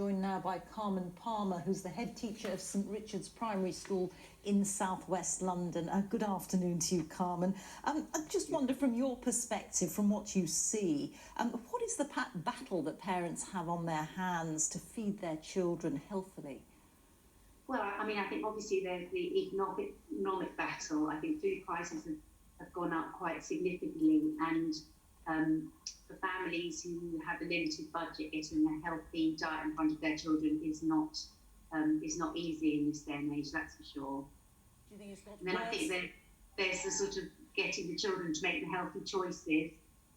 joined now by Carmen Palmer, who's the head teacher of St Richard's Primary School in southwest London. Good afternoon to you, Carmen. I just wonder, from your perspective, from what you see, what is the battle that parents have on their hands to feed their children healthily? Well, I mean, I think obviously there's the economic battle. I think food prices have gone up quite significantly, and for families who have a limited budget, getting a healthy diet in front of their children is not easy in this day and age. That's for sure. Do you think it's got and then I think there's the sort of getting the children to make the healthy choices,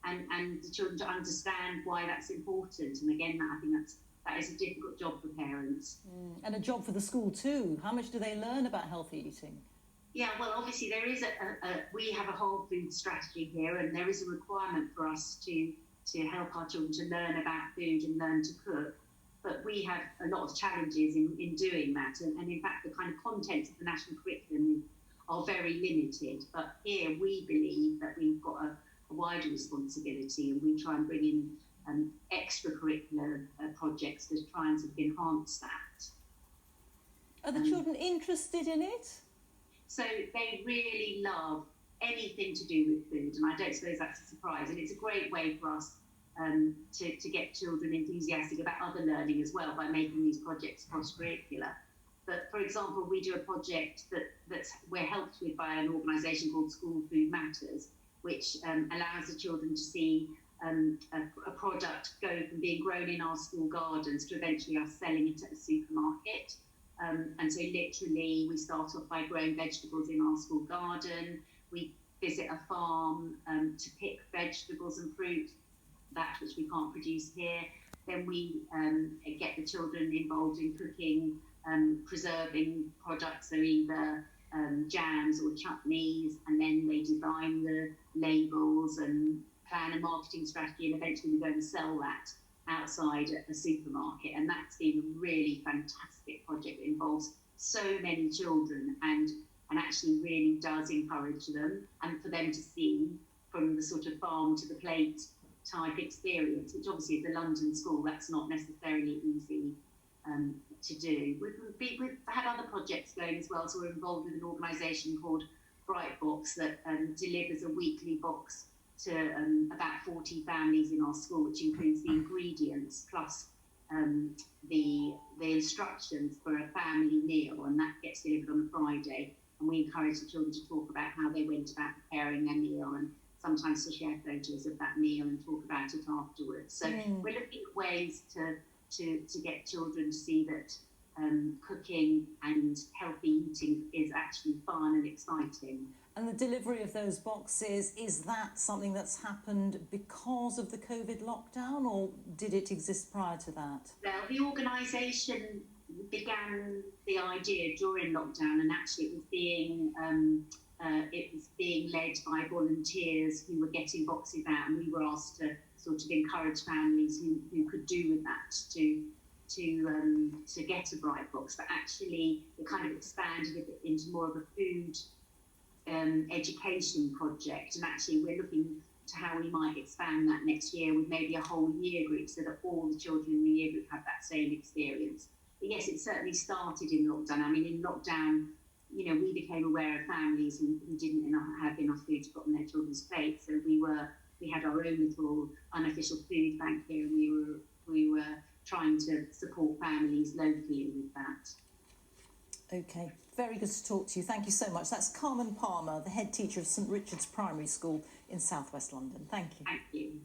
and the children to understand why that's important. And again, I think that is a difficult job for parents. And a job for the school too. How much do they learn about healthy eating? Yeah, well, obviously there is we have a whole food strategy here, and there is a requirement for us to help our children to learn about food and learn to cook. But we have a lot of challenges in doing that, and in fact the kind of contents of the national curriculum are very limited. But here we believe that we've got a wider responsibility, and we try and bring in extracurricular projects to try and sort of enhance that. Are the children interested in it? So they really love anything to do with food, and I don't suppose that's a surprise. And it's a great way for us to get children enthusiastic about other learning as well by making these projects cross-curricular. But for example, we do a project that we're helped with by an organisation called School Food Matters, which allows the children to see a product go from being grown in our school gardens to eventually us selling it at a supermarket. And so literally we start off by growing vegetables in our school garden. We visit a farm to pick vegetables and fruit, that which we can't produce here. Then we get the children involved in cooking, preserving products, so either jams or chutneys, and then they design the labels and plan a marketing strategy, and eventually we go and sell that outside at the supermarket. And that's been a really fantastic project that involves so many children and actually really does encourage them, and for them to see from the sort of farm to the plate type experience, which obviously at the London school that's not necessarily easy to do. We've had other projects going as well, so we're involved with an organisation called Bright Box that delivers a weekly box to about 40 families in our school, which includes the ingredients plus the instructions for a family meal, and that gets delivered on a Friday. And we encourage the children to talk about how they went about preparing their meal, and sometimes to share photos of that meal and talk about it afterwards. So we're looking at ways to get children to see that cooking and healthy eating is actually fun and exciting. And the delivery of those boxes, is that something that's happened because of the COVID lockdown, or did it exist prior to that? Well, the organisation began the idea during lockdown, and actually it was being led by volunteers who were getting boxes out, and we were asked to sort of encourage families who could do with that to get a Bright Box. But actually it kind of expanded a bit into more of a food education project, and actually we're looking to how we might expand that next year with maybe a whole year group, so that all the children in the year group have that same experience. But yes, it certainly started in lockdown. I mean, in lockdown, you know, we became aware of families who didn't have enough food to put on their children's plates, so we had our own little unofficial food bank here, and we were trying to support families locally with that. Okay, very good to talk to you. Thank you so much. That's Carmen Palmer, the head teacher of St Richard's Primary School in southwest London. Thank you. Thank you.